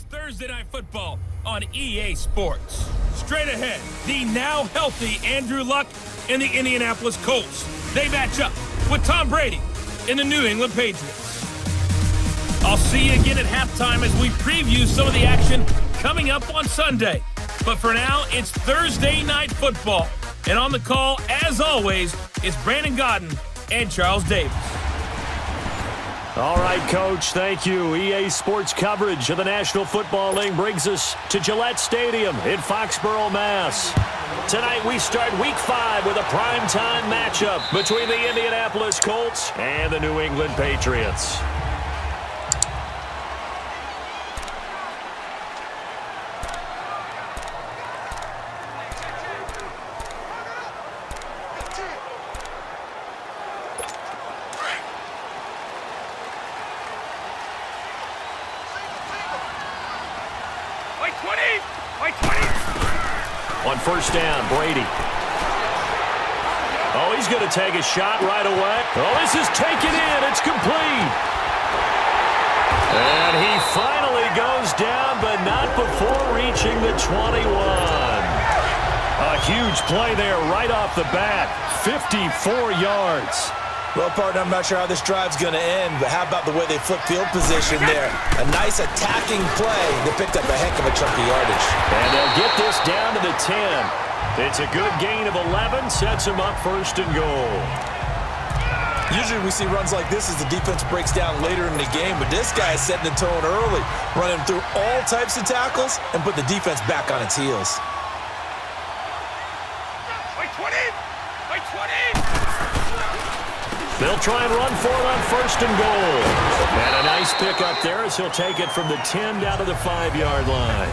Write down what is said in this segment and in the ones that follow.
It's Thursday Night Football on EA Sports. Straight ahead, the now healthy Andrew Luck and the Indianapolis Colts. They match up with Tom Brady and the New England Patriots. I'll see you again at halftime as we preview some of the action coming up on Sunday. But for now, it's Thursday Night Football. And on the call, as always, is Brandon Godden and Charles Davis. All right, Coach, thank you. EA Sports coverage of the National Football League brings us to Gillette Stadium in Foxborough, Mass. Tonight we start Week 5 with a primetime matchup between the Indianapolis Colts and the New England Patriots. On first down, Brady. Oh, he's going to take a shot right away. Oh, this is taken in. It's complete. And he finally goes down, but not before reaching the 21. A huge play there right off the bat. 54 yards. Well, partner, I'm not sure how this drive's going to end, but how about the way they flip field position there? A nice attacking play. They picked up a heck of a chunk of yardage. And they'll get this down to the 10. It's a good gain of 11, sets them up first and goal. Usually we see runs like this as the defense breaks down later in the game, but this guy is setting the tone early, running through all types of tackles and put the defense back on its heels. They'll try and run for it on first and goal. And a nice pickup there as he'll take it from the 10 down to the 5-yard line.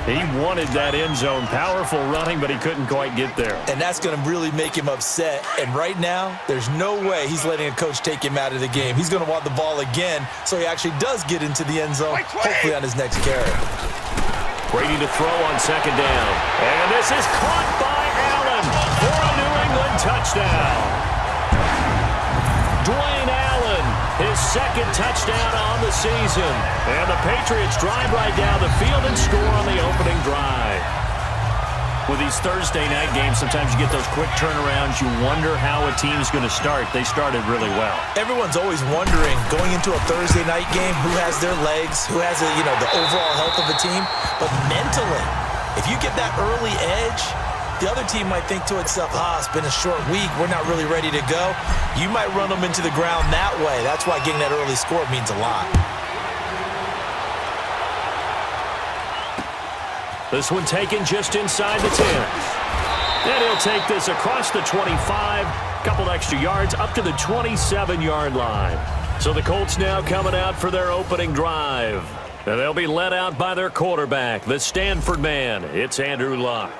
He wanted that end zone. Powerful running, but he couldn't quite get there. And that's going to really make him upset. And right now, there's no way he's letting a coach take him out of the game. He's going to want the ball again, so he actually does get into the end zone, hopefully on his next carry. Brady to throw on second down. And this is caught by Allen for a New England touchdown. Dwayne Allen, his second touchdown on the season. And the Patriots drive right down the field and score on the opening drive. With these Thursday night games, sometimes you get those quick turnarounds. You wonder how a team's going to start. They started really well. Everyone's always wondering, going into a Thursday night game, who has their legs, who has the overall health of the team. But mentally, if you get that early edge, the other team might think to itself, it's been a short week, we're not really ready to go. You might run them into the ground that way. That's why getting that early score means a lot. This one taken just inside the 10. And he'll take this across the 25, couple extra yards up to the 27-yard line. So the Colts now coming out for their opening drive. And they'll be led out by their quarterback, the Stanford man. It's Andrew Luck.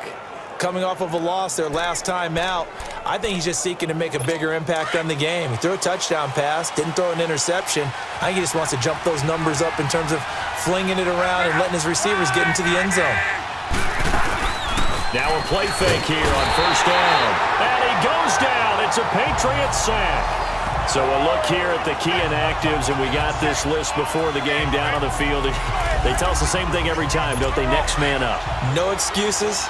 Coming off of a loss their last time out, I think he's just seeking to make a bigger impact on the game. He threw a touchdown pass, didn't throw an interception. I think he just wants to jump those numbers up in terms of flinging it around and letting his receivers get into the end zone. Now a play fake here on first down. And he goes down. It's a Patriots sack. So a look here at the key inactives, and we got this list before the game down on the field. They tell us the same thing every time, don't they? Next man up. No excuses.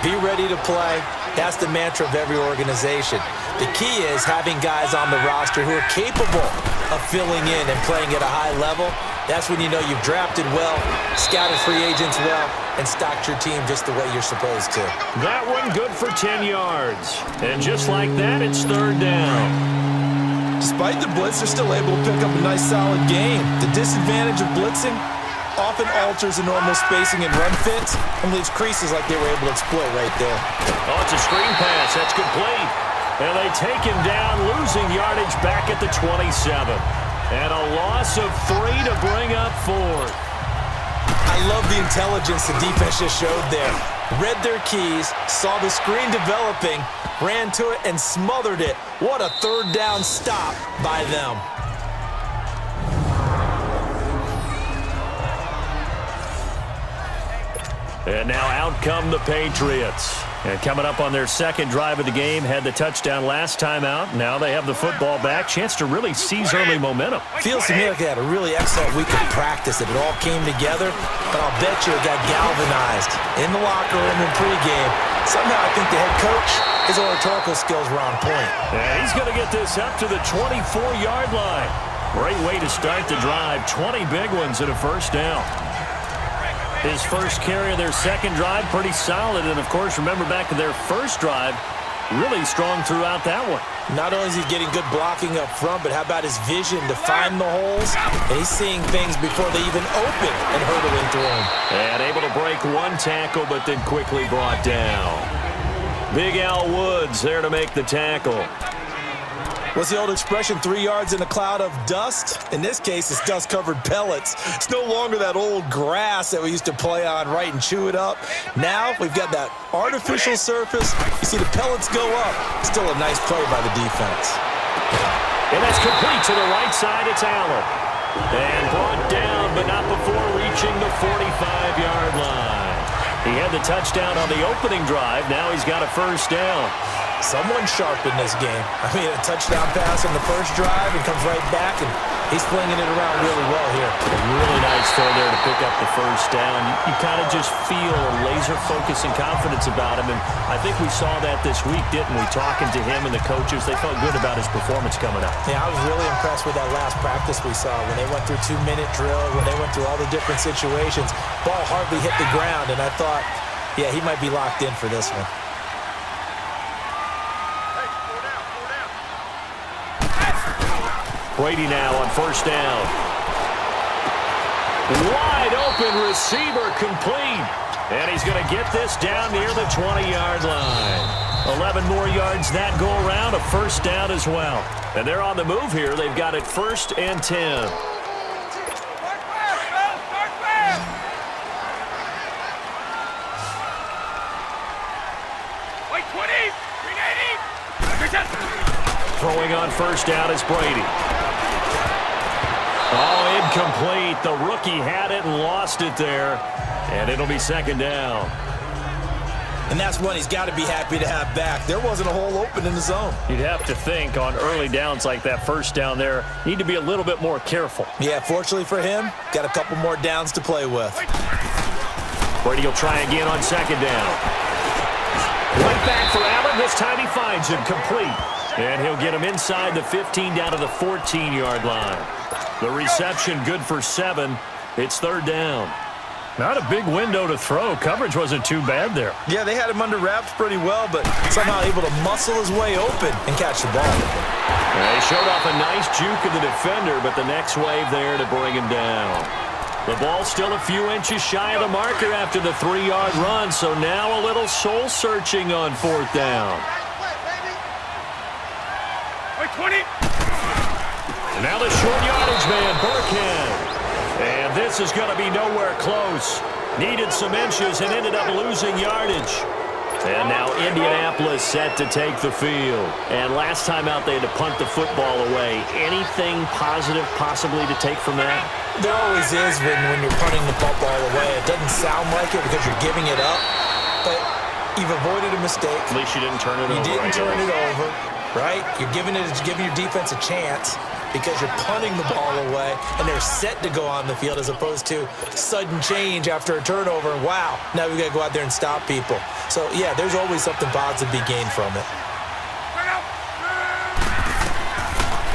Be ready to play. That's the mantra of every organization. The key is having guys on the roster who are capable of filling in and playing at a high level. That's when you know you've drafted well, scouted free agents well, and stocked your team just the way you're supposed to. That one good for 10 yards. And just like that, it's third down. Despite the blitz, they're still able to pick up a nice solid game. The disadvantage of blitzing often alters the normal spacing and run fits and leaves creases like they were able to exploit right there. Oh, it's a screen pass. That's complete. And they take him down, losing yardage back at the 27. And a loss of 3 to bring up 4. I love the intelligence the defense just showed there. Read their keys, saw the screen developing, ran to it, and smothered it. What a third down stop by them. And now out come the Patriots. And coming up on their second drive of the game, had the touchdown last time out. Now they have the football back. Chance to really seize early momentum. Feels to me like they had a really excellent week of practice. It all came together, but I'll bet you it got galvanized in the locker room in pregame. Somehow I think the head coach, his oratorical skills were on point. Yeah, he's going to get this up to the 24-yard line. Great way to start the drive. 20 big ones and a first down. His first carry of their second drive, pretty solid. And, of course, remember back to their first drive, really strong throughout that one. Not only is he getting good blocking up front, but how about his vision to find the holes? And he's seeing things before they even open and hurdling through them. And able to break one tackle, but then quickly brought down. Big Al Woods there to make the tackle. What's the old expression, 3 yards in a cloud of dust? In this case, it's dust-covered pellets. It's no longer that old grass that we used to play on, right, and chew it up. Now we've got that artificial surface. You see the pellets go up. Still a nice play by the defense. And that's complete to the right side. It's Allen. And brought down, but not before reaching the 45-yard line. He had the touchdown on the opening drive. Now he's got a first down. Someone sharp in this game. I mean, a touchdown pass on the first drive and comes right back, and he's flinging it around really well here. Really nice throw there to pick up the first down. You kind of just feel a laser focus and confidence about him, and I think we saw that this week, didn't we? Talking to him and the coaches, they felt good about his performance coming up. Yeah, I was really impressed with that last practice we saw when they went through 2-minute drill, when they went through all the different situations. Ball hardly hit the ground, and I thought, yeah, he might be locked in for this one. Brady now on first down. Wide open receiver complete. And he's going to get this down near the 20-yard line. 11 more yards that go around, a first down as well. And they're on the move here. They've got it 1st and 10. Throwing on first down is Brady. Oh, incomplete. The rookie had it and lost it there. And it'll be second down. And that's one he's got to be happy to have back. There wasn't a hole open in the zone. You'd have to think on early downs like that first down there, need to be a little bit more careful. Yeah, fortunately for him, got a couple more downs to play with. Brady will try again on second down. Right back for Allen. This time he finds him complete. And he'll get him inside the 15 down to the 14-yard line. The reception good for 7. It's third down. Not a big window to throw. Coverage wasn't too bad there. Yeah, they had him under wraps pretty well, but somehow able to muscle his way open and catch the ball. They showed off a nice juke of the defender, but the next wave there to bring him down. The ball still a few inches shy of the marker after the 3-yard run, so now a little soul-searching on fourth down. 20. And now the short yardage man, Burkhead. And this is going to be nowhere close. Needed some inches and ended up losing yardage. And now Indianapolis set to take the field. And last time out, they had to punt the football away. Anything positive possibly to take from that? There always is when you're punting the football away. It doesn't sound like it because you're giving it up, but you've avoided a mistake. At least you didn't turn it over. You didn't turn it over, right? You're giving your defense a chance because you're punting the ball away, and they're set to go on the field as opposed to sudden change after a turnover. And wow, now we've got to go out there and stop people. So, yeah, there's always something positive to be gained from it.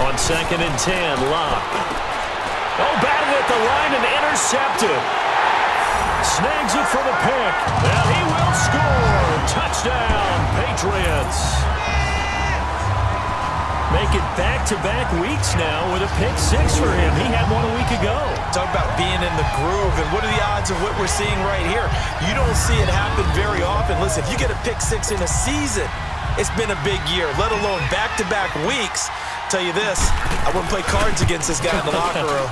On 2nd and 10, Locke. Oh, batted at the line and intercepted. Snags it for the pick. And he will score. Touchdown, Patriots. Make it back-to-back weeks now with a pick 6 for him. He had one a week ago. Talk about being in the groove, and what are the odds of what we're seeing right here? You don't see it happen very often. Listen, if you get a pick 6 in a season, it's been a big year, let alone back-to-back weeks. Tell you this, I wouldn't play cards against this guy in the locker room.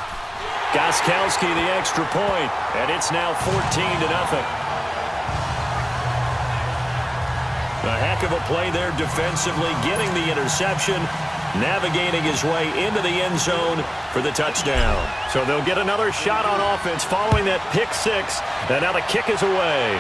Gostkowski the extra point, and it's now 14-0. A heck of a play there defensively, getting the interception, navigating his way into the end zone for the touchdown. So they'll get another shot on offense following that pick 6, and now the kick is away.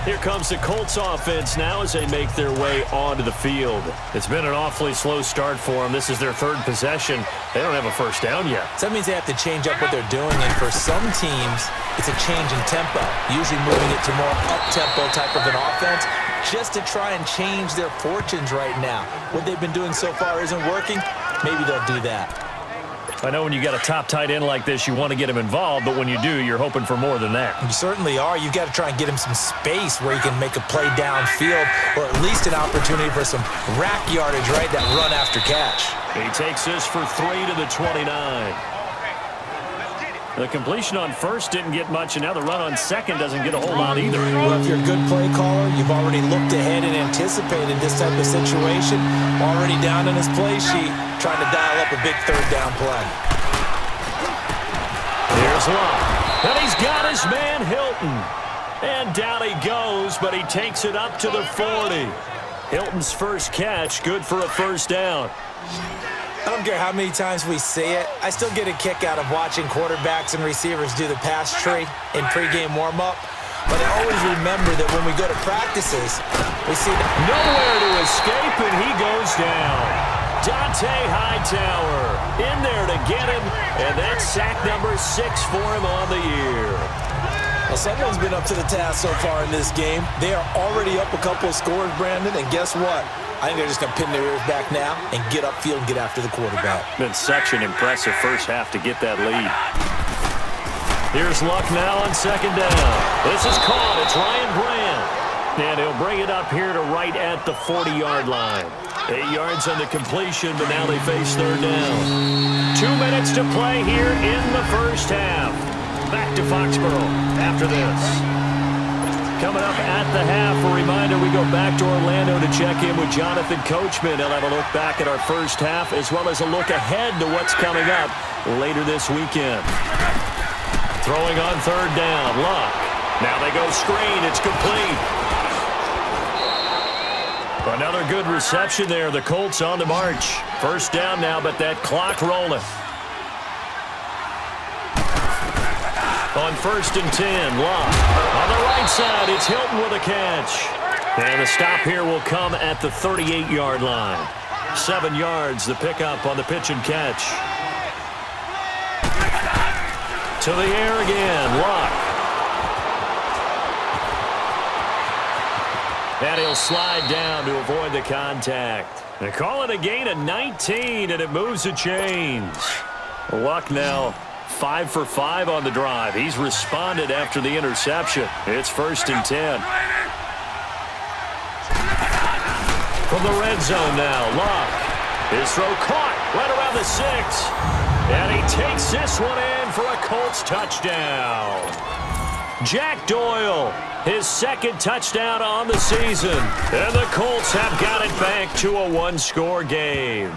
Here comes the Colts offense now as they make their way onto the field. It's been an awfully slow start for them. This is their third possession. They don't have a first down yet. So that means they have to change up what they're doing, and for some teams, it's a change in tempo, usually moving it to more up-tempo type of an offense, just to try and change their fortunes right now. What they've been doing so far isn't working. Maybe they'll do that. I know when you got a top tight end like this, you want to get him involved, but when you do, you're hoping for more than that. You certainly are. You've got to try and get him some space where he can make a play downfield, or at least an opportunity for some rack yardage, right? That run after catch. He takes this for 3 to the 29. The completion on first didn't get much, and now the run on second doesn't get a whole lot either. Well, if you're a good play caller, you've already looked ahead and anticipated this type of situation. Already down in his play sheet, trying to dial up a big third down play. Here's Locke. And he's got his man Hilton. And down he goes, but he takes it up to the 40. Hilton's first catch, good for a first down. I don't care how many times we see it. I still get a kick out of watching quarterbacks and receivers do the pass tree in pregame warm-up. But I always remember that when we go to practices, we see nowhere to escape, and he goes down. Dante Hightower in there to get him, and that's sack number 6 for him on the year. Well, someone's been up to the task so far in this game. They are already up a couple of scores, Brandon, and guess what? I think they're just going to pin their ears back now and get upfield and get after the quarterback. Been such an impressive first half to get that lead. Here's Luck now on second down. This is caught. It's Ryan Brand. And he'll bring it up here to right at the 40-yard line. 8 yards on the completion, but now they face third down. 2 minutes to play here in the first half. Back to Foxborough after this. Coming up at the half, a reminder, we go back to Orlando to check in with Jonathan Coachman. He'll have a look back at our first half as well as a look ahead to what's coming up later this weekend. Throwing on third down, Luck. Now they go screen, it's complete. Another good reception there, the Colts on the march. First down now, but that clock rolling. On first and 10, Locke. On the right side, it's Hilton with a catch. And the stop here will come at the 38-yard line. 7 yards, the pickup on the pitch and catch. To the air again, Locke. And he'll slide down to avoid the contact. They call it a gain of 19, and it moves the chains. Luck now 5 for 5 on the drive. He's responded after the interception. It's first and 10. From the red zone now, Luck. His throw caught right around the 6. And he takes this one in for a Colts touchdown. Jack Doyle, his second touchdown on the season. And the Colts have got it back to a one-score game.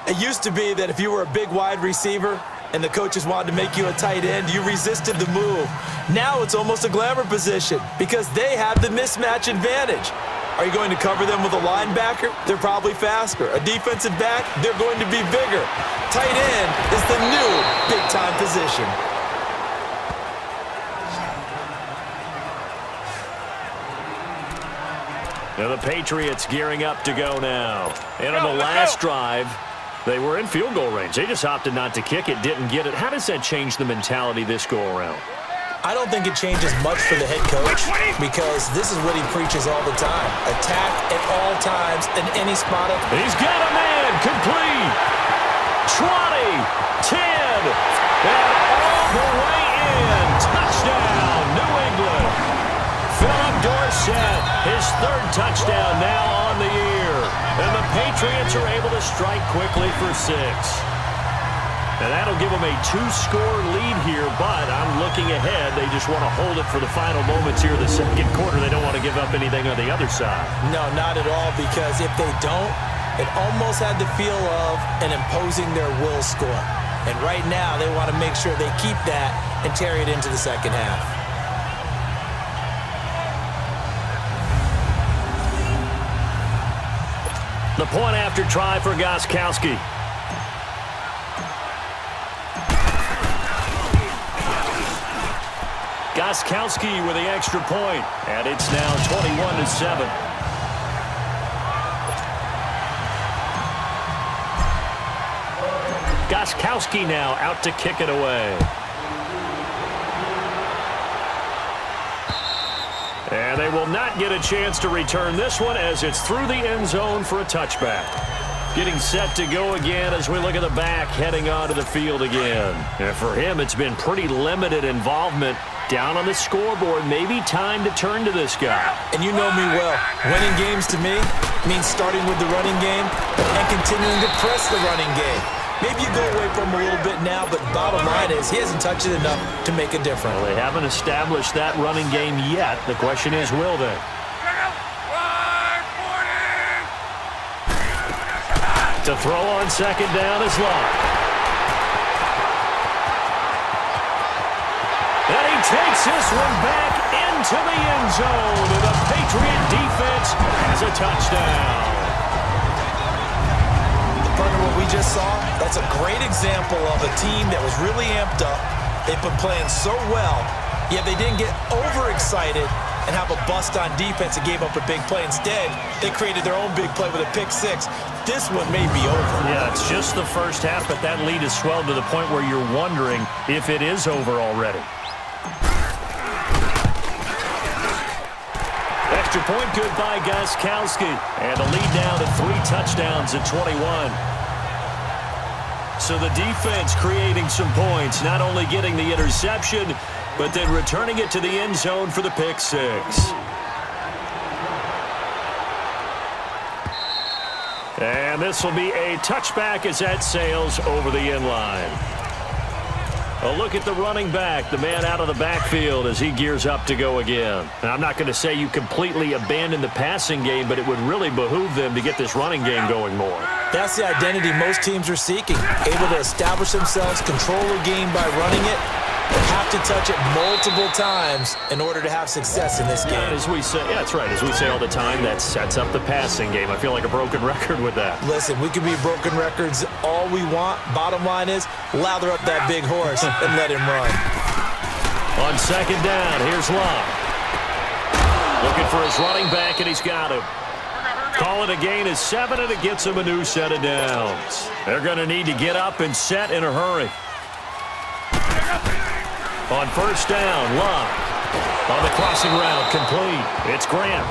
It used to be that if you were a big wide receiver and the coaches wanted to make you a tight end, you resisted the move. Now it's almost a glamour position because they have the mismatch advantage. Are you going to cover them with a linebacker? They're probably faster. A defensive back? They're going to be bigger. Tight end is the new big-time position. Now the Patriots gearing up to go now. And on the last drive, they were in field goal range. They just opted not to kick it, didn't get it. How does that change the mentality this go-around? I don't think it changes much for the head coach because this is what he preaches all the time. Attack at all times in any spot. He's got a man, complete. 20, 10, and all the way in. Touchdown, New England. Philip Dorsett, his third touchdown now on the year. And the Patriots are able to strike quickly for 6. And that'll give them a 2-score lead here, but I'm looking ahead. They just want to hold it for the final moments here in the second quarter. They don't want to give up anything on the other side. No, not at all, because if they don't, it almost had the feel of an imposing their will score. And right now, they want to make sure they keep that and carry it into the second half. The point after try for Gostkowski. Gostkowski with the extra point, and it's now 21-7. Gostkowski now out to kick it away. And they will not get a chance to return this one as it's through the end zone for a touchback. Getting set to go again as we look at the back heading onto the field again. And for him, it's been pretty limited involvement down on the scoreboard. Maybe time to turn to this guy. And you know me well. Winning games to me means starting with the running game and continuing to press the running game. Maybe you go away from him a little bit now, but bottom line is he hasn't touched it enough to make a difference. Well, they haven't established that running game yet. The question is, will they? To throw on second down is Locke. And he takes this one back into the end zone. And the Patriot defense has a touchdown. Partner, what we just saw, that's a great example of a team that was really amped up. They've been playing so well, yet they didn't get overexcited and have a bust on defense and gave up a big play. Instead, they created their own big play with a pick six. This one may be over. Yeah, it's just the first half, but that lead has swelled to the point where you're wondering if it is over already. Extra point good by Gostkowski. And the lead now to 3 touchdowns at 21. So the defense creating some points, not only getting the interception, but then returning it to the end zone for the pick six. And this will be a touchback as that sails over the end line. A look at the running back, the man out of the backfield as he gears up to go again. And I'm not going to say you completely abandon the passing game, but it would really behoove them to get this running game going more. That's the identity most teams are seeking. Able to establish themselves, control the game by running it, but have to touch it multiple times in order to have success in this game. Yeah, as we say, yeah, that's right. As we say all the time, that sets up the passing game. I feel like a broken record with that. Listen, we can be broken records all we want. Bottom line is, lather up that big horse and let him run. On second down, here's Locke. Looking for his running back, and he's got him. Call it a gain of 7, and it gets him a new set of downs. They're going to need to get up and set in a hurry. On first down, Locke. On the crossing route, complete. It's Grant.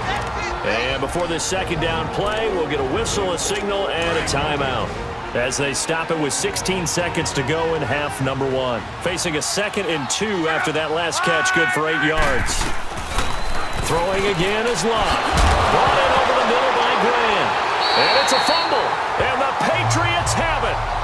And before this second down play, we'll get a whistle, a signal, and a timeout as they stop it with 16 seconds to go in half number 1. Facing a 2nd and 2 after that last catch, good for 8 yards. Throwing again is Locke. Brought in over the middle by Grant. And it's a fumble. And the Patriots have it.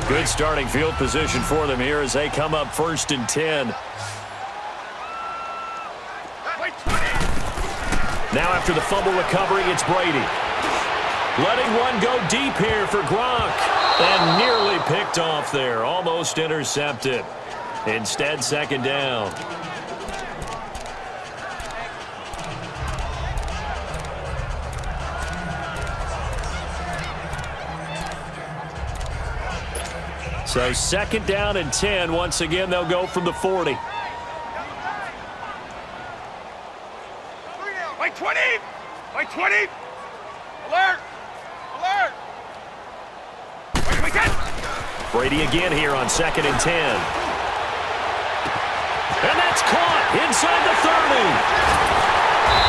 Good starting field position for them here as they come up 1st and 10. Now after the fumble recovery, it's Brady. Letting one go deep here for Gronk. And nearly picked off there. Almost intercepted. Instead, 2nd down. So 2nd down and 10. Once again, they'll go from the 40. Wait, 20! Wait, 20! Alert! Alert! Wait, 10! Brady again here on 2nd and 10. And that's caught inside the 30.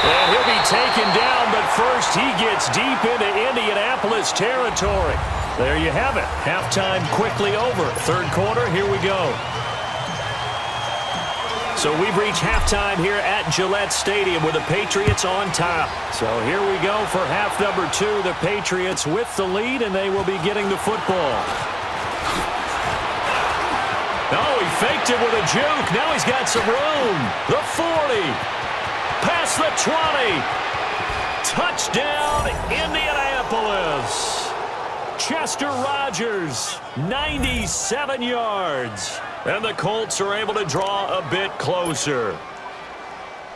And he'll be taken down, but first he gets deep into Indianapolis territory. There you have it. Halftime quickly over. 3rd quarter, here we go. So we've reached halftime here at Gillette Stadium with the Patriots on top. So here we go for half number 2. The Patriots with the lead, and they will be getting the football. Oh, he faked it with a juke. Now he's got some room. The 40. Past the 20. Touchdown, Indianapolis. Chester Rogers, 97 yards. And the Colts are able to draw a bit closer.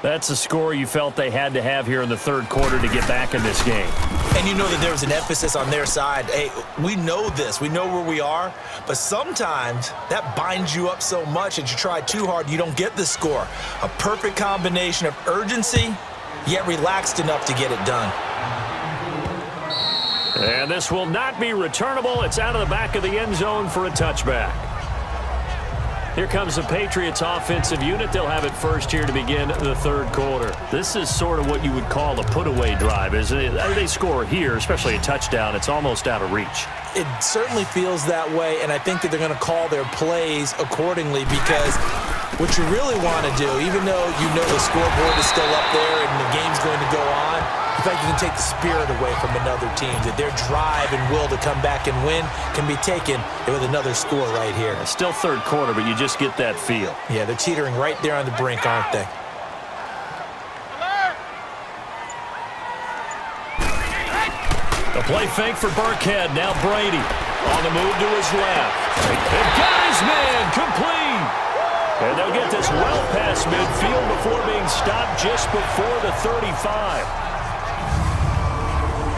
That's a score you felt they had to have here in the third quarter to get back in this game. And you know that there was an emphasis on their side. Hey, we know this. We know where we are. But sometimes that binds you up so much that you try too hard, you don't get the score. A perfect combination of urgency, yet relaxed enough to get it done. And this will not be returnable. It's out of the back of the end zone for a touchback. Here comes the Patriots offensive unit. They'll have it first here to begin the third quarter. This is sort of what you would call a put-away drive, isn't it? They score here, especially a touchdown. It's almost out of reach. It certainly feels that way, and I think that they're going to call their plays accordingly because what you really want to do, even though you know the scoreboard is still up there and the game's going to go on, in fact, you can take the spirit away from another team, that their drive and will to come back and win can be taken with another score right here. Still third quarter, but you just get that feel. Yeah, they're teetering right there on the brink, aren't they? A play fake for Burkhead. Now Brady on the move to his left. And got his man complete. And they'll get this well past midfield before being stopped just before the 35.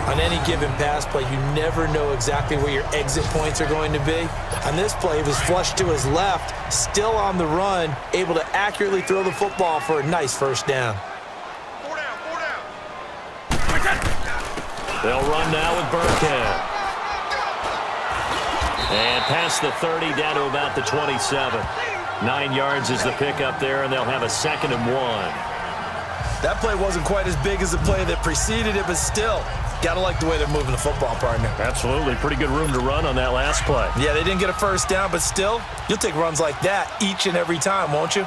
On any given pass play, you never know exactly where your exit points are going to be. On this play, it was flushed to his left, still on the run, able to accurately throw the football for a nice first down. They'll run now with Burkhead. And past the 30, down to about the 27. 9 yards is the pickup there, and they'll have a 2nd and 1. That play wasn't quite as big as the play that preceded it, but still, gotta like the way they're moving the football, partner. Absolutely. Pretty good room to run on that last play. Yeah, they didn't get a first down, but still, you'll take runs like that each and every time, won't you?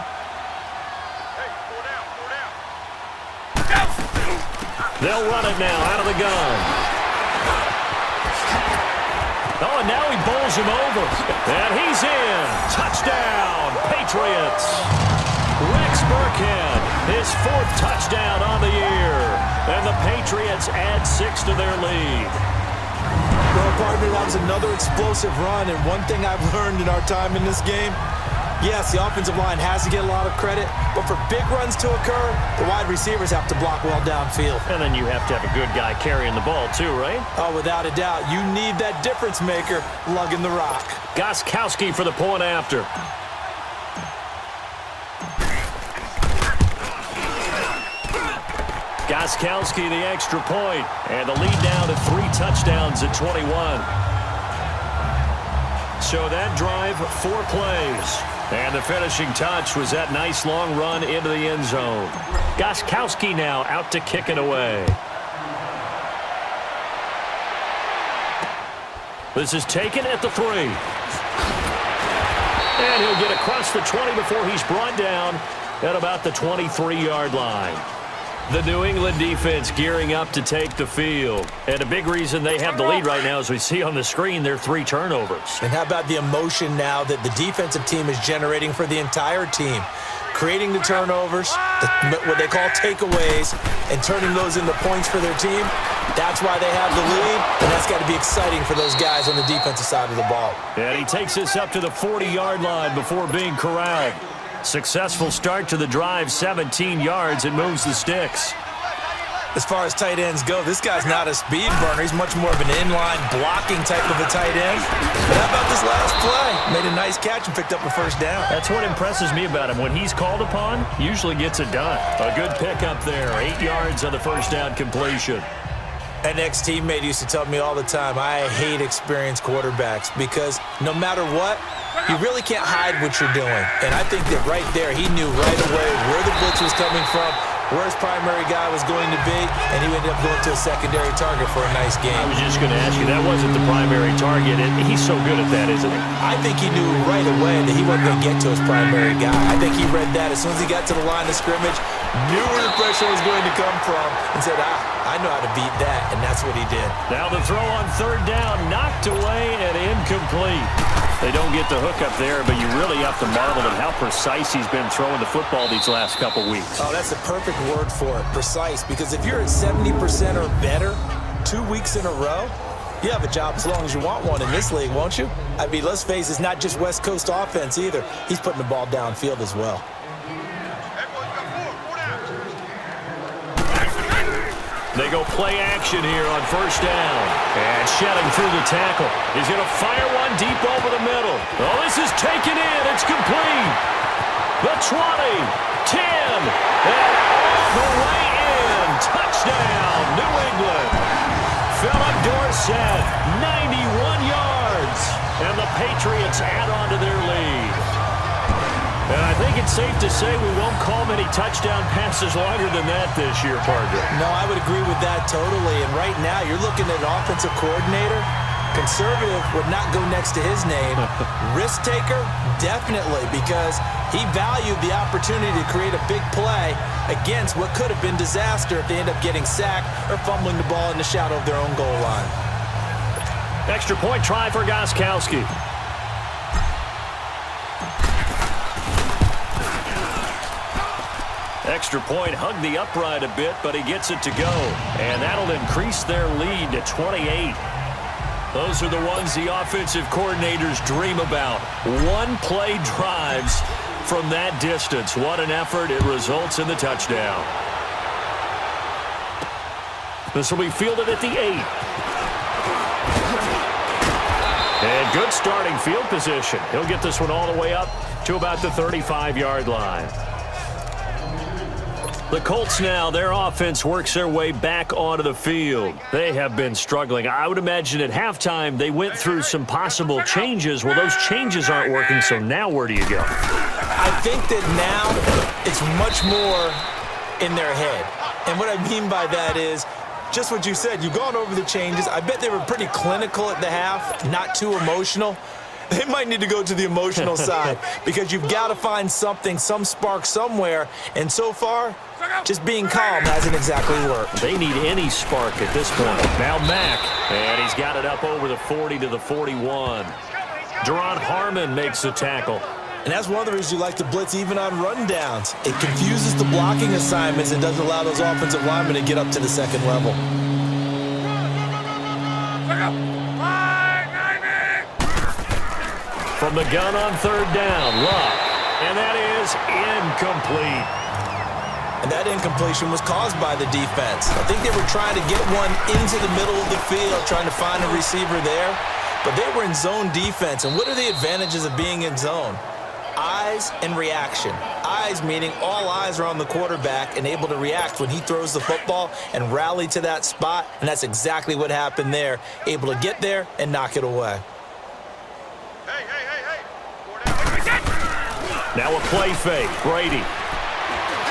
They'll run it now out of the gun. Oh, and now he bowls him over. And he's in. Touchdown, Patriots. Rex Burkhead, his 4th touchdown on the year. And the Patriots add 6 to their lead. Well, partner, that was another explosive run. And one thing I've learned in our time in this game, yes, the offensive line has to get a lot of credit, but for big runs to occur, the wide receivers have to block well downfield. And then you have to have a good guy carrying the ball too, right? Oh, without a doubt. You need that difference maker lugging the rock. Gostkowski for the point after. Gostkowski the extra point, and the lead down to 3 touchdowns at 21. So that drive, 4 plays. And the finishing touch was that nice long run into the end zone. Gostkowski now out to kick it away. This is taken at the 3. And he'll get across the 20 before he's brought down at about the 23-yard line. The New England defense gearing up to take the field. And a big reason they have the lead right now, as we see on the screen, their 3 turnovers. And how about the emotion now that the defensive team is generating for the entire team? Creating the turnovers, what they call takeaways, and turning those into points for their team. That's why they have the lead, and that's got to be exciting for those guys on the defensive side of the ball. And he takes us up to the 40-yard line before being corralled. Successful start to the drive, 17 yards, and moves the sticks. As far as tight ends go, this guy's not a speed burner. He's much more of an inline blocking type of a tight end. But how about this last play? Made a nice catch and picked up a first down. That's what impresses me about him. When he's called upon, usually gets it done. A good pickup there, 8 yards on the first down completion. An ex-teammate used to tell me all the time, I hate experienced quarterbacks because no matter what, you really can't hide what you're doing. And I think that right there, he knew right away where the blitz was coming from, where his primary guy was going to be, and he ended up going to a secondary target for a nice game. I was just going to ask you, that wasn't the primary target, and he's so good at that, isn't he? I think he knew right away that he wasn't going to get to his primary guy. I think he read that as soon as he got to the line of scrimmage, knew where the pressure was going to come from, and said, I know how to beat that, and that's what he did. Now the throw on third down, knocked away and incomplete. They don't get the hook up there, but you really have to marvel at how precise he's been throwing the football these last couple weeks. Oh, that's a perfect word for it, precise, because if you're at 70% or better 2 weeks in a row, You have a job as long as you want one in this league, won't you? I mean, let's face it, it's not just West Coast offense either. He's putting the ball downfield as well. They go play action here on first down. And shedding through the tackle. He's going to fire one deep over the middle. Oh, this is taken in. It's complete. The 20, 10, and all the way in. Touchdown, New England. Philip Dorsett, 91 yards. And the Patriots add on to their lead. And I think it's safe to say we won't call many touchdown passes longer than that this year, partner. No, I would agree with that totally. And right now, you're looking at an offensive coordinator. Conservative would not go next to his name. Risk taker, definitely, because he valued the opportunity to create a big play against what could have been disaster if they end up getting sacked or fumbling the ball in the shadow of their own goal line. Extra point try for Gostkowski. Extra point hugged the upright a bit, but he gets it to go. And that'll increase their lead to 28. Those are the ones the offensive coordinators dream about. One-play drives from that distance. What an effort. It results in the touchdown. This will be fielded at the 8. And good starting field position. He'll get this one all the way up to about the 35-yard line. The Colts now, their offense works their way back onto the field. They have been struggling. I would imagine at halftime they went through some possible changes. Well, those changes aren't working, so now where do you go? I think that now it's much more in their head. And what I mean by that is just what you said. You've gone over the changes. I bet they were pretty clinical at the half, not too emotional. They might need to go to the emotional side because you've got to find something, some spark somewhere. And so far, just being calm hasn't exactly worked. They need any spark at this point. Now Mack, and he's got it up over the 40 to the 41. Jerron Harmon makes the tackle. And that's one of the reasons you like to blitz even on rundowns. It confuses the blocking assignments and doesn't allow those offensive linemen to get up to the second level. From the gun on third down, Luck. And that is incomplete. And that incompletion was caused by the defense. I think they were trying to get one into the middle of the field, trying to find a receiver there. But they were in zone defense. And what are the advantages of being in zone? Eyes and reaction. Eyes meaning all eyes are on the quarterback and able to react when he throws the football and rally to that spot. And that's exactly what happened there. Able to get there and knock it away. Now a play fake. Brady.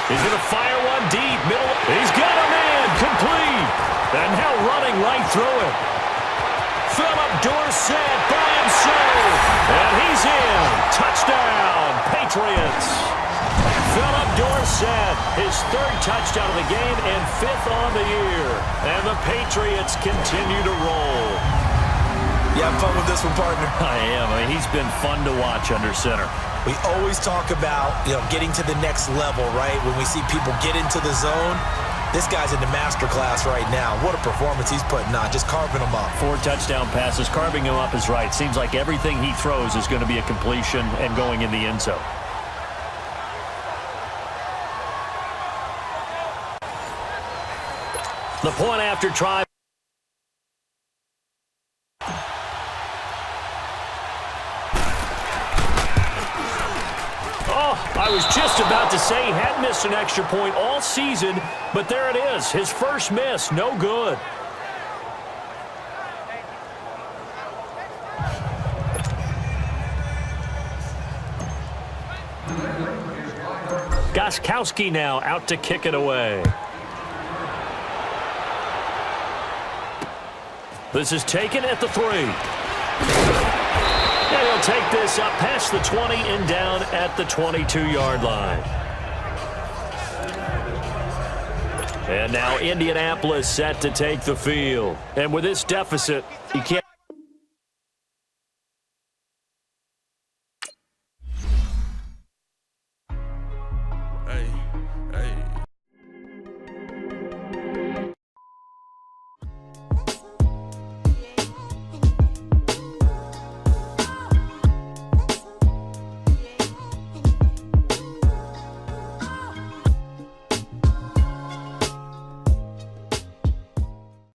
He's going to fire one deep. Middle. He's got a man. Complete. And now running right through it. Philip Dorsett by himself. And he's in. Touchdown, Patriots. Philip Dorsett, his third touchdown of the game and fifth on the year. And the Patriots continue to roll. You having fun with this one, partner? I am. I mean, he's been fun to watch under center. We always talk about, getting to the next level, right? When we see people get into the zone, this guy's in the master class right now. What a performance he's putting on, just carving them up. 4 touchdown passes, carving him up is right. Seems like everything he throws is going to be a completion and going in the end zone. The point after try. I was just about to say he hadn't missed an extra point all season, but there it is. His first miss, no good. Gostkowski now out to kick it away. This is taken at the 3. And he'll take this up past the 20 and down at the 22-yard line. And now Indianapolis set to take the field. And with this deficit, you can't...